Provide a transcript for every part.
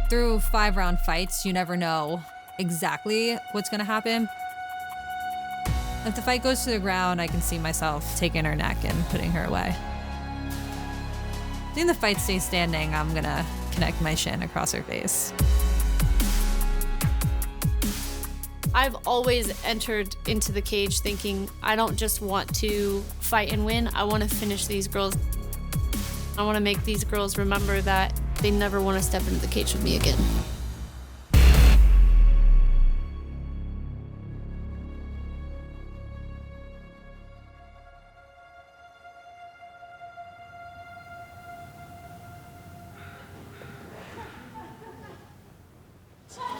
Through 5-round fights, you never know exactly what's gonna happen. If the fight goes to the ground, I can see myself taking her neck and putting her away. If the fight stays standing, I'm gonna connect my shin across her face. I've always entered into the cage thinking, I don't just want to fight and win, I want to finish these girls. I want to make these girls remember that they never want to step into the cage with me again.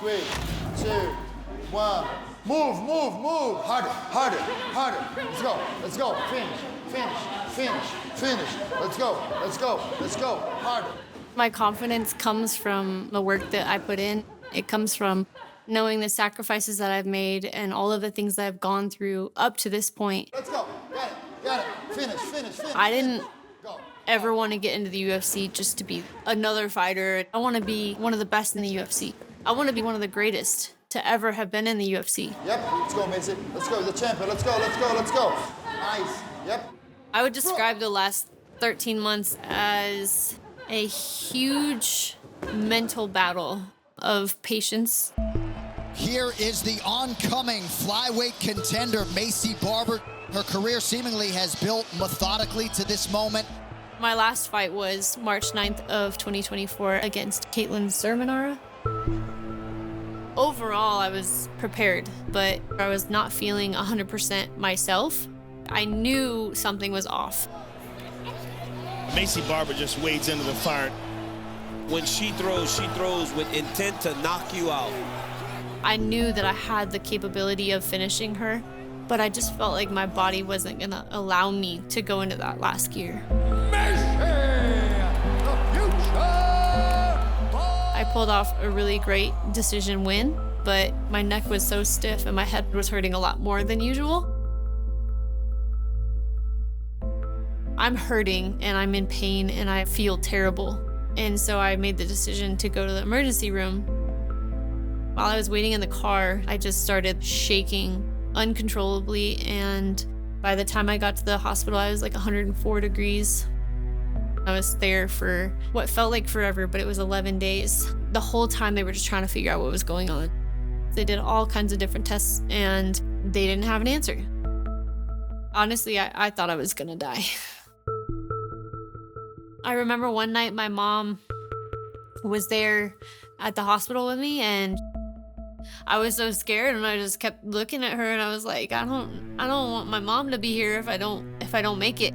Three, two, one. Move, move, move. Harder, harder, harder. Let's go, let's go. Finish, finish, finish, finish. Let's go, let's go, let's go. Harder. My confidence comes from the work that I put in. It comes from knowing the sacrifices that I've made and all of the things that I've gone through up to this point. Let's go. Got it, got it. Finish, finish, finish. I didn't ever want to get into the UFC just to be another fighter. I want to be one of the best in the UFC. I want to be one of the greatest to ever have been in the UFC. Yep, let's go, Maycee. Let's go, the champion. Let's go, let's go, let's go. Nice, yep. I would describe the last 13 months as a huge mental battle of patience. Here is the oncoming flyweight contender, Maycee Barber. Her career seemingly has built methodically to this moment. My last fight was March 9th of 2024 against Caitlin Zermanara. Overall, I was prepared, but I was not feeling 100% myself. I knew something was off. Maycee Barber just wades into the fire. When she throws with intent to knock you out. I knew that I had the capability of finishing her, but I just felt like my body wasn't gonna allow me to go into that last gear. I pulled off a really great decision win, but my neck was so stiff and my head was hurting a lot more than usual. I'm hurting and I'm in pain and I feel terrible. And so I made the decision to go to the emergency room. While I was waiting in the car, I just started shaking uncontrollably, and by the time I got to the hospital, I was like 104 degrees. I was there for what felt like forever, but it was 11 days. The whole time they were just trying to figure out what was going on. They did all kinds of different tests and they didn't have an answer. Honestly, I thought I was gonna die. I remember one night my mom was there at the hospital with me and I was so scared and I just kept looking at her and I was like, I don't want my mom to be here if I don't make it.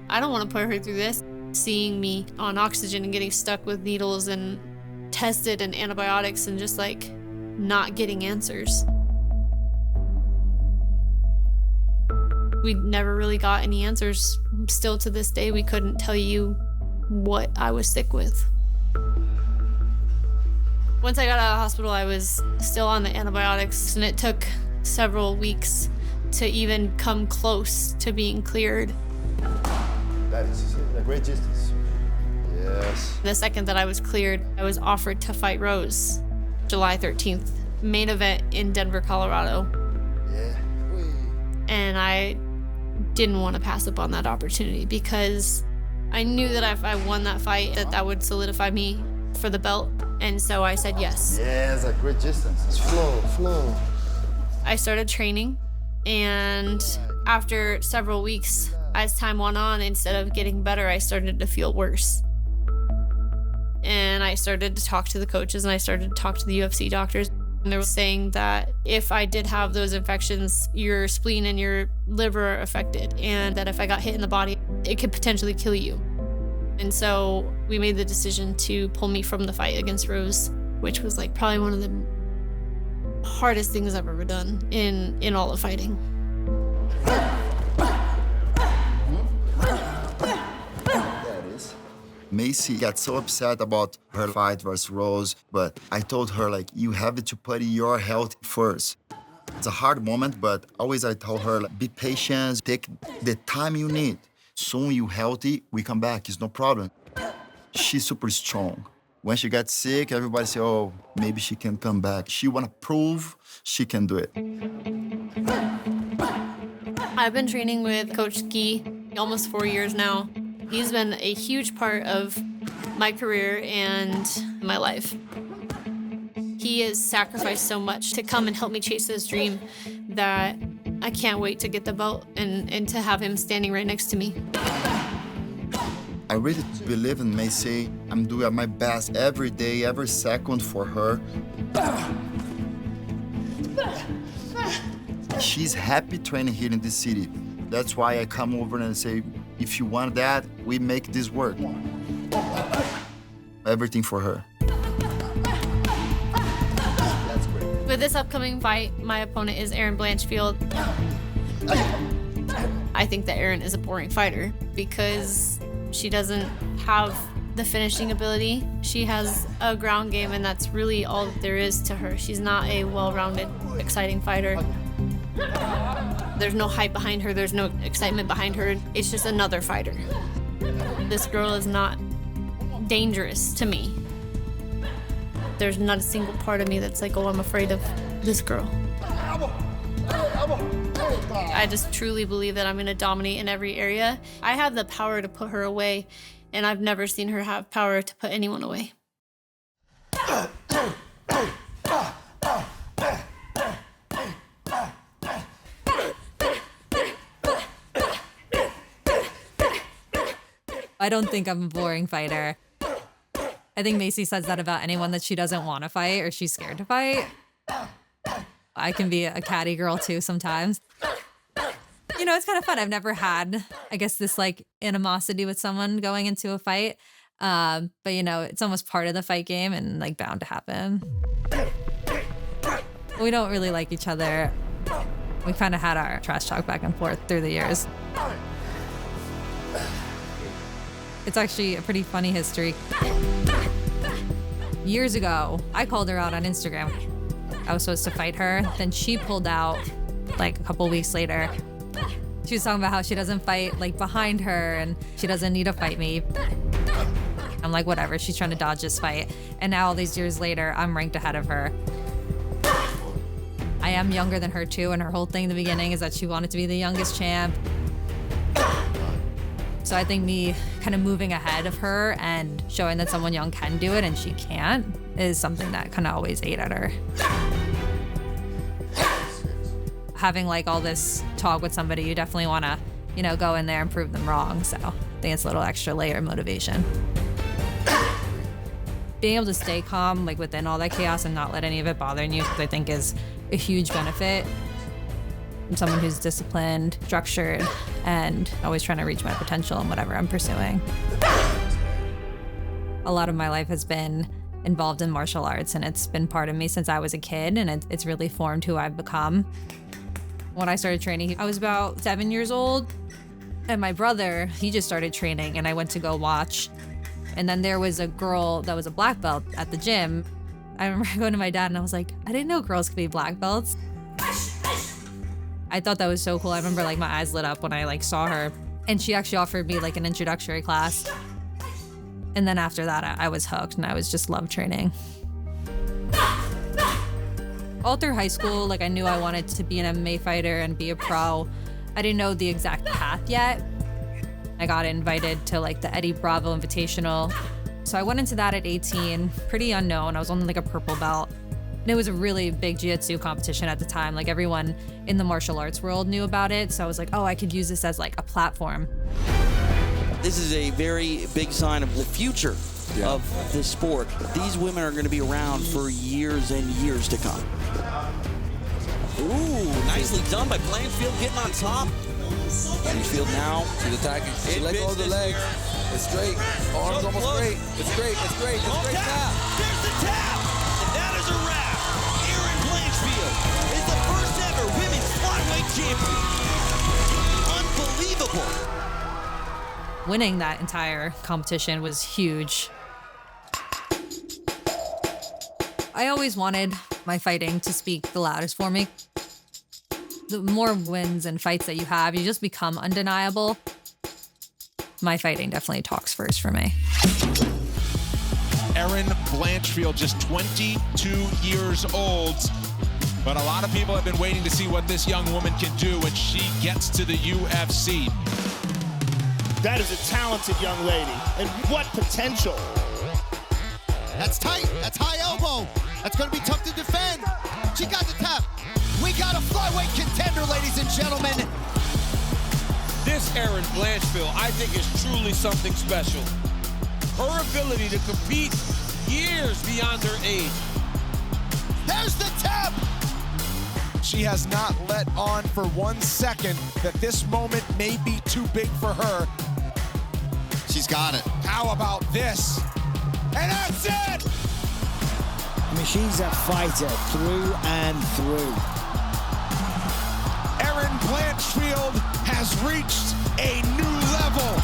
I don't want to put her through this. Seeing me on oxygen and getting stuck with needles and tested and antibiotics and just like not getting answers. We never really got any answers. Still to this day, we couldn't tell you what I was sick with. Once I got out of the hospital, I was still on the antibiotics and it took several weeks to even come close to being cleared. That is a great distance. Yes. The second that I was cleared, I was offered to fight Rose, July 13th, main event in Denver, Colorado. Yeah. And I didn't want to pass up on that opportunity because I knew that if I won that fight, that would solidify me for the belt. And so I said yes. Yeah, it's a great distance. It's flow. I started training, and after several weeks, as time went on, instead of getting better, I started to feel worse. And I started to talk to the coaches and I started to talk to the UFC doctors. And they were saying that if I did have those infections, your spleen and your liver are affected, and that if I got hit in the body, it could potentially kill you. And so we made the decision to pull me from the fight against Rose, which was like probably one of the hardest things I've ever done in all of fighting. Maycee got so upset about her fight versus Rose, but I told her, like, you have to put your health first. It's a hard moment, but always I told her, like, be patient, take the time you need. Soon you healthy, we come back, it's no problem. She's super strong. When she got sick, everybody say, oh, maybe she can come back. She wanna prove she can do it. I've been training with Coach Guy almost 4 years now. He's been a huge part of my career and my life. He has sacrificed so much to come and help me chase this dream that I can't wait to get the belt and to have him standing right next to me. I really believe in Maycee. I'm doing my best every day, every second for her. She's happy training here in this city. That's why I come over and say, if you want that, we make this work. Everything for her. That's great. With this upcoming fight, my opponent is Erin Blanchfield. I think that Erin is a boring fighter because she doesn't have the finishing ability. She has a ground game, and that's really all that there is to her. She's not a well-rounded, exciting fighter. There's no hype behind her. There's no excitement behind her. It's just another fighter. This girl is not dangerous to me. There's not a single part of me that's like, oh, I'm afraid of this girl. I just truly believe that I'm going to dominate in every area. I have the power to put her away, and I've never seen her have power to put anyone away. I don't think I'm a boring fighter. I think Maycee says that about anyone that she doesn't want to fight or she's scared to fight. I can be a catty girl too sometimes. You know, it's kind of fun. I've never had, I guess, this like animosity with someone going into a fight. But you know, it's almost part of the fight game and like bound to happen. We don't really like each other. We kind of had our trash talk back and forth through the years. It's actually a pretty funny history. Years ago, I called her out on Instagram. I was supposed to fight her. Then she pulled out like a couple weeks later. She was talking about how she doesn't fight like behind her and she doesn't need to fight me. I'm like, whatever, she's trying to dodge this fight. And now all these years later, I'm ranked ahead of her. I am younger than her too, and her whole thing in the beginning is that she wanted to be the youngest champ. So I think me kind of moving ahead of her and showing that someone young can do it and she can't is something that kind of always ate at her. Having like all this talk with somebody, you definitely want to, you know, go in there and prove them wrong. So I think it's a little extra layer of motivation. Being able to stay calm, like within all that chaos and not let any of it bother you, I think is a huge benefit. I'm someone who's disciplined, structured, and always trying to reach my potential in whatever I'm pursuing. A lot of my life has been involved in martial arts, and it's been part of me since I was a kid, and it's really formed who I've become. When I started training, I was about 7 years old, and my brother, he just started training, and I went to go watch. And then there was a girl that was a black belt at the gym. I remember going to my dad, and I was like, I didn't know girls could be black belts. I thought that was so cool. I remember like my eyes lit up when I like saw her, and she actually offered me like an introductory class. And then after that, I was hooked, and I was just loved training. All through high school, like I knew I wanted to be an MMA fighter and be a pro. I didn't know the exact path yet. I got invited to like the Eddie Bravo Invitational. So I went into that at 18, pretty unknown. I was only like a purple belt. And it was a really big jiu-jitsu competition at the time. Like everyone in the martial arts world knew about it. So I was like, oh, I could use this as like a platform. This is a very big sign of the future of this sport. These women are going to be around for years and years to come. Ooh, nicely done by Blanchfield getting on top. Blanchfield now. She's attacking. She let go of the legs. It's straight. Arms almost straight. It's great. It's great. It's great tap. There's the tap. And that is a wrap. Erin Blanchfield is the first ever women's flyweight champion. Unbelievable. Winning that entire competition was huge. I always wanted my fighting to speak the loudest for me. The more wins and fights that you have, you just become undeniable. My fighting definitely talks first for me. Erin Blanchfield, just 22 years old. But a lot of people have been waiting to see what this young woman can do when she gets to the UFC. That is a talented young lady, and what potential. That's tight. That's high elbow. That's going to be tough to defend. She got the tap. We got a flyweight contender, ladies and gentlemen. This Erin Blanchfield, I think, is truly something special. Her ability to compete years beyond her age. There's the tap. She has not let on for 1 second that this moment may be too big for her. She's got it. How about this? And that's it! I mean, she's a fighter through and through. Erin Blanchfield has reached a new level.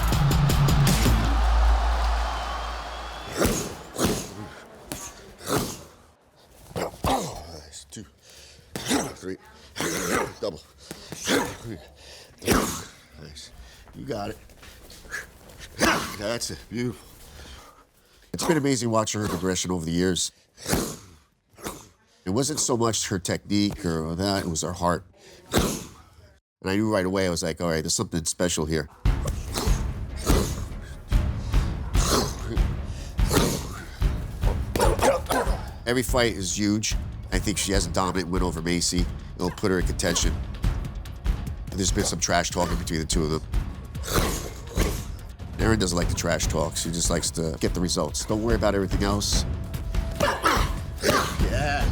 Nice. 2, 3, double. Nice. You got it. That's it. Beautiful. It's been amazing watching her progression over the years. It wasn't so much her technique or that, it was her heart. And I knew right away, I was like, all right, there's something special here. Every fight is huge. I think she has a dominant win over Maycee. It'll put her in contention. And there's been some trash talking between the two of them. Erin doesn't like the trash talk. She just likes to get the results. Don't worry about everything else. Yes.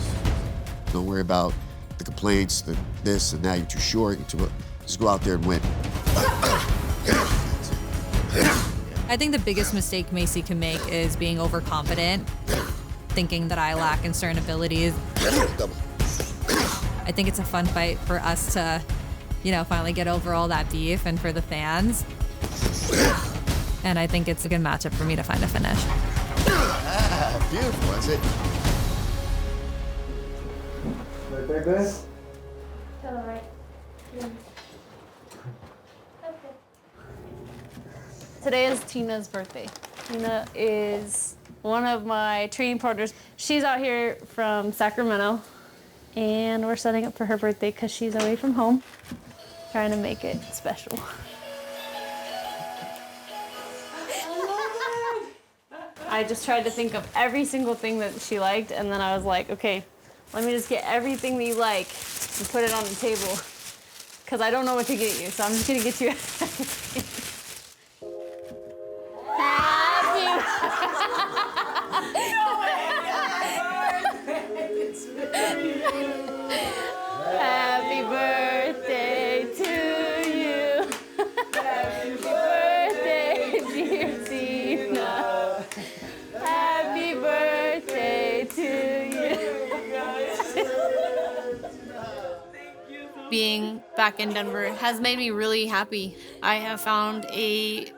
Don't worry about the complaints, the this and that. You're too short. Just go out there and win. I think the biggest mistake Maycee can make is being overconfident, thinking that I lack in certain abilities. I think it's a fun fight for us to, finally get over all that beef and for the fans. And I think it's a good matchup for me to find a finish. Beautiful, that's it. Right back there? All right. Yeah. Okay. Today is Tina's birthday. Tina is one of my training partners. She's out here from Sacramento, and we're setting up for her birthday because she's away from home, trying to make it special. I just tried to think of every single thing that she liked, and then I was like, okay, let me just get everything that you like and put it on the table, because I don't know what to get you, so I'm just gonna get you everything. Happy birthday to you. Happy birthday, dear Tina. Happy birthday to you. Being back in Denver has made me really happy. I have found a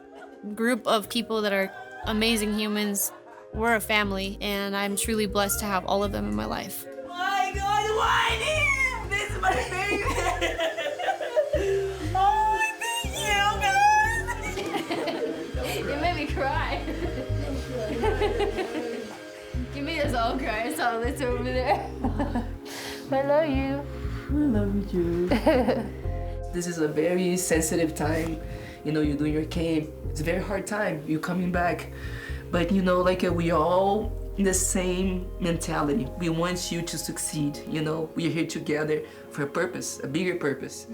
group of people that are amazing humans. We're a family, and I'm truly blessed to have all of them in my life. My God, Whitey! This is my favorite! Oh, thank you, guys! You made me cry. You made us all cry. I saw this over there. I love you. I love you. This is a very sensitive time. You're doing your camp. It's a very hard time. You're coming back. But we all in the same mentality. We want you to succeed. We're here together for a purpose, a bigger purpose.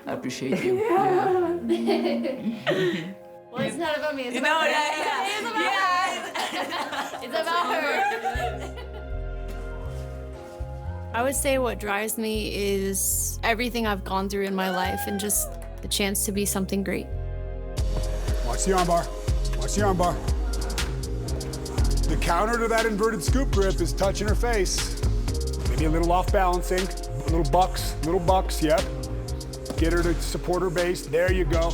I appreciate you. Yeah. Well, it's not about me. It's about her. Yeah. It's about her. It's about her. I would say what drives me is everything I've gone through in my life and just the chance to be something great. Watch the armbar. Watch the armbar. The counter to that inverted scoop grip is touching her face. Maybe a little off balancing. Little bucks, yep. Get her to support her base. There you go.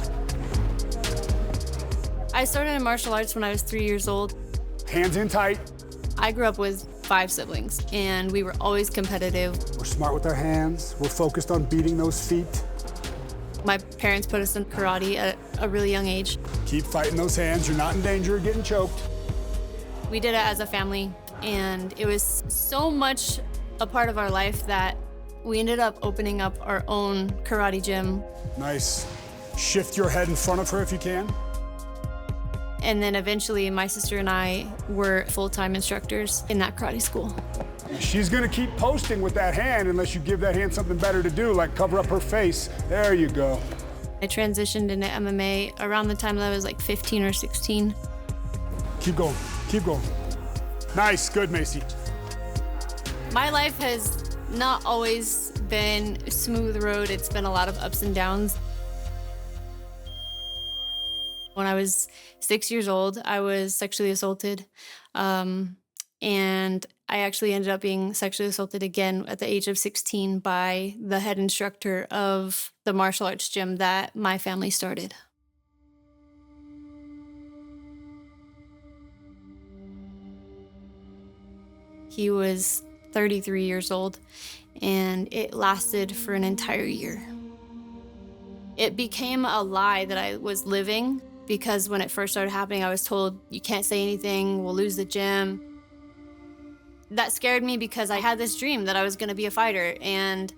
I started in martial arts when I was 3 years old. Hands in tight. I grew up with 5 siblings, and we were always competitive. We're smart with our hands. We're focused on beating those feet. My parents put us in karate at a really young age. Keep fighting those hands. You're not in danger of getting choked. We did it as a family, and it was so much a part of our life that we ended up opening up our own karate gym. Nice. Shift your head in front of her if you can. And then eventually my sister and I were full-time instructors in that karate school. She's gonna keep posting with that hand unless you give that hand something better to do, like cover up her face. There you go. I transitioned into MMA around the time that I was like 15 or 16. Keep going, keep going. Nice, good, Maycee. My life has not always been a smooth road. It's been a lot of ups and downs. When I was 6 years old, I was sexually assaulted. And I actually ended up being sexually assaulted again at the age of 16 by the head instructor of the martial arts gym that my family started. He was 33 years old, and it lasted for an entire year. It became a lie that I was living, because when it first started happening, I was told, you can't say anything, we'll lose the gym. That scared me because I had this dream that I was gonna be a fighter, and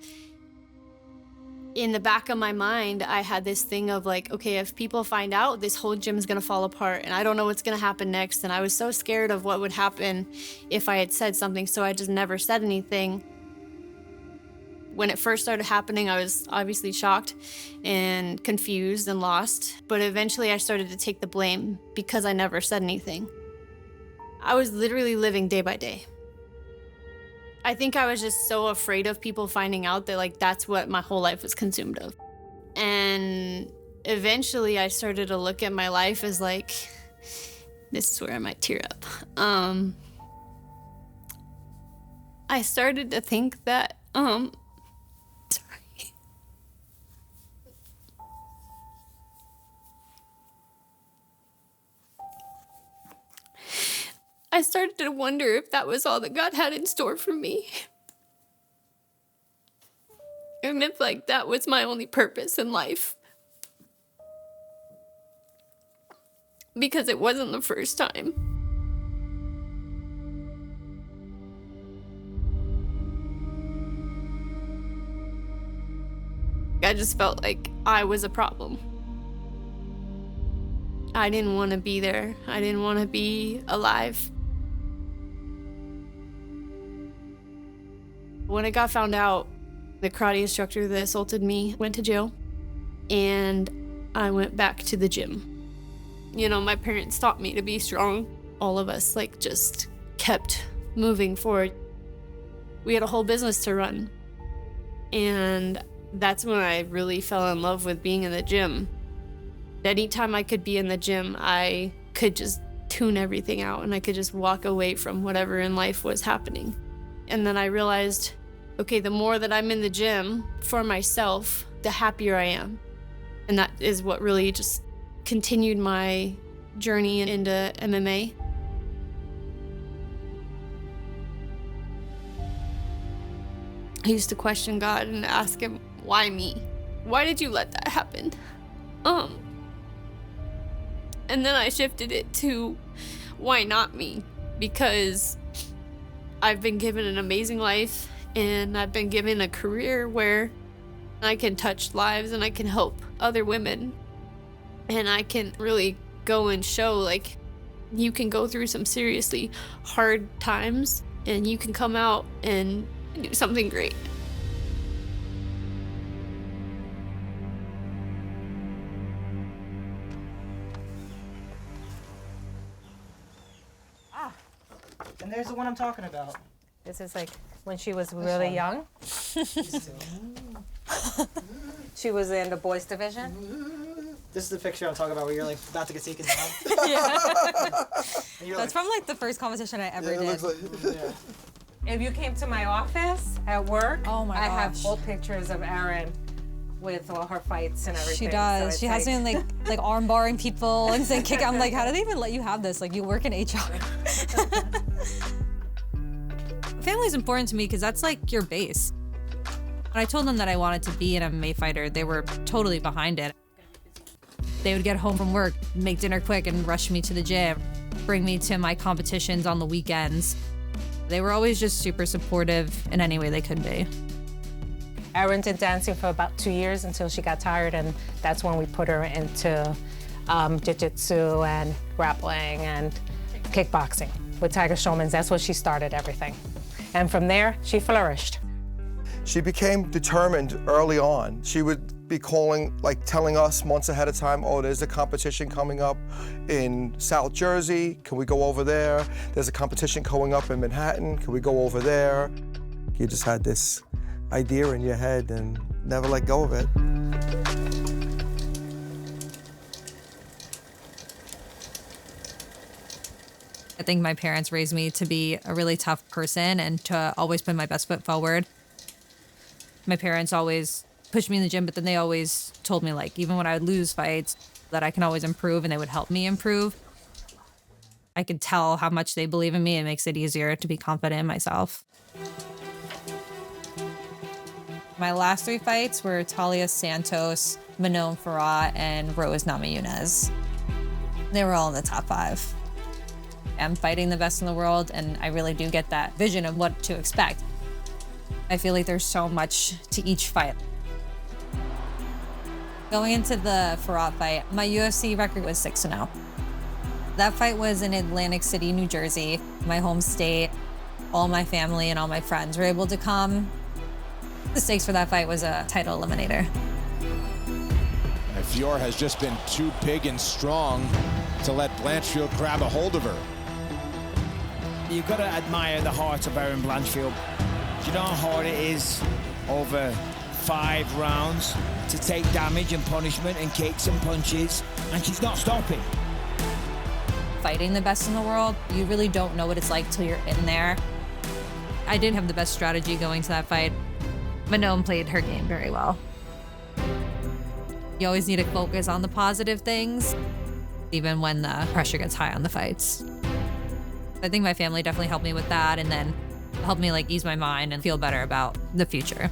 in the back of my mind, I had this thing of like, okay, if people find out, this whole gym is gonna fall apart, and I don't know what's gonna happen next, and I was so scared of what would happen if I had said something, so I just never said anything. When it first started happening, I was obviously shocked and confused and lost, but eventually I started to take the blame because I never said anything. I was literally living day by day. I think I was just so afraid of people finding out that like that's what my whole life was consumed of. And eventually I started to look at my life as like, this is where I might tear up. I started to think that, I started to wonder if that was all that God had in store for me. And if like that was my only purpose in life. Because it wasn't the first time. I just felt like I was a problem. I didn't want to be there. I didn't want to be alive. When I got found out, the karate instructor that assaulted me went to jail, and I went back to the gym. You know, my parents taught me to be strong. All of us like just kept moving forward. We had a whole business to run. And that's when I really fell in love with being in the gym. Anytime I could be in the gym, I could just tune everything out and I could just walk away from whatever in life was happening. And then I realized, okay, the more that I'm in the gym for myself, the happier I am. And that is what really just continued my journey into MMA. I used to question God and ask him, why me? Why did you let that happen? And then I shifted it to, why not me? Because I've been given an amazing life and I've been given a career where I can touch lives and I can help other women. And I can really go and show like you can go through some seriously hard times and you can come out and do something great. And there's the one I'm talking about. This is like when she was really young. She was in the boys division. This is the picture I'm talking about where you're like about to get taken down. Yeah. That's like, from like the first conversation I ever did. yeah. If you came to my office at work, I have old pictures of Erin with all her fights and everything. She does. So she has been like arm barring people and saying kick. I'm like, how do they even let you have this? Like, you work in HR. Family's important to me because that's like your base. When I told them that I wanted to be an MMA fighter, they were totally behind it. They would get home from work, make dinner quick, and rush me to the gym. bring me to my competitions on the weekends. They were always just super supportive in any way they could be. Erin did dancing for about 2 years until she got tired, and that's when we put her into jiu-jitsu and grappling and kickboxing with Tiger Showmans. That's what she started everything. And from there, she flourished. She became determined early on. She would be calling, like telling us months ahead of time, oh, there's a competition coming up in South Jersey. Can we go over there? There's a competition coming up in Manhattan. Can we go over there? You just had this idea in your head and never let go of it. I think my parents raised me to be a really tough person and to always put my best foot forward. My parents always pushed me in the gym, but then they always told me, like, even when I would lose fights, that I can always improve and they would help me improve. I could tell how much they believe in me. It makes it easier to be confident in myself. My last 3 fights were Talia Santos, Manon Farah, and Rose Namajunas. They were all in the top 5. I'm fighting the best in the world, and I really do get that vision of what to expect. I feel like there's so much to each fight. Going into the Farah fight, my UFC record was 6-0. That fight was in Atlantic City, New Jersey, my home state. All my family and all my friends were able to come. The stakes for that fight was a title eliminator. Fior has just been too big and strong to let Blanchfield grab a hold of her. You've got to admire the heart of Erin Blanchfield. Do you know how hard it is over 5 rounds to take damage and punishment and kicks and punches, and she's not stopping. Fighting the best in the world, you really don't know what it's like till you're in there. I didn't have the best strategy going to that fight. Manon played her game very well. You always need to focus on the positive things, even when the pressure gets high on the fights. I think my family definitely helped me with that, and then helped me like ease my mind and feel better about the future.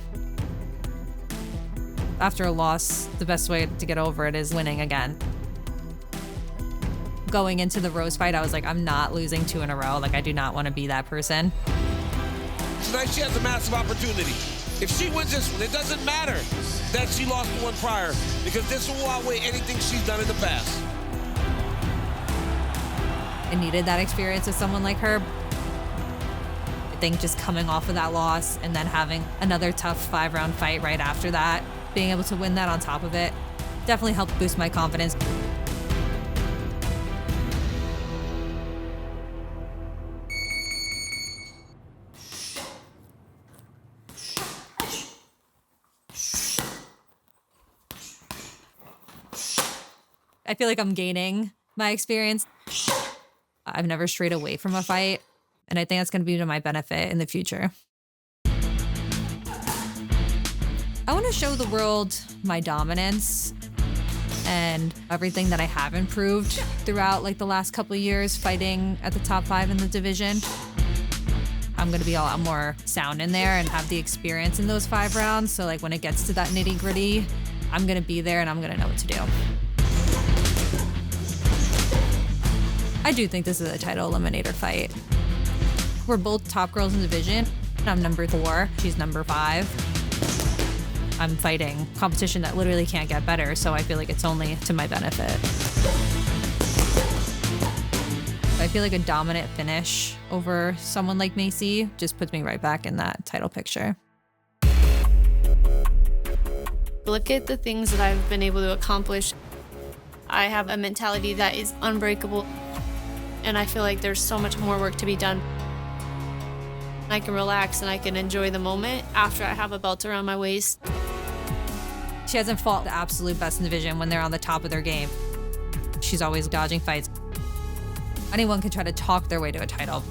After a loss, the best way to get over it is winning again. Going into the Rose fight, I was like, I'm not losing 2 in a row. Like, I do not want to be that person. Tonight she has a massive opportunity. If she wins this one, it doesn't matter that she lost the one prior, because this will outweigh anything she's done in the past. I needed that experience with someone like her. I think just coming off of that loss and then having another tough 5-round fight right after that, being able to win that on top of it, definitely helped boost my confidence. I feel like I'm gaining my experience. I've never strayed away from a fight, and I think that's going to be to my benefit in the future. I want to show the world my dominance and everything that I have improved throughout like the last couple of years fighting at the top 5 in the division. I'm going to be a lot more sound in there and have the experience in those 5 rounds. So like when it gets to that nitty gritty, I'm going to be there and I'm going to know what to do. I do think this is a title eliminator fight. We're both top girls in the division. I'm number 4, she's number 5. I'm fighting competition that literally can't get better, so I feel like it's only to my benefit. I feel like a dominant finish over someone like Maycee just puts me right back in that title picture. Look at the things that I've been able to accomplish. I have a mentality that is unbreakable, and I feel like there's so much more work to be done. I can relax and I can enjoy the moment after I have a belt around my waist. She hasn't fought the absolute best in the division when they're on the top of their game. She's always dodging fights. Anyone can try to talk their way to a title.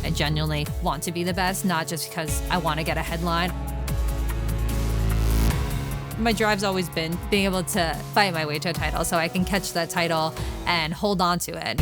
I genuinely want to be the best, not just because I want to get a headline. My drive's always been being able to fight my way to a title so I can catch that title and hold on to it.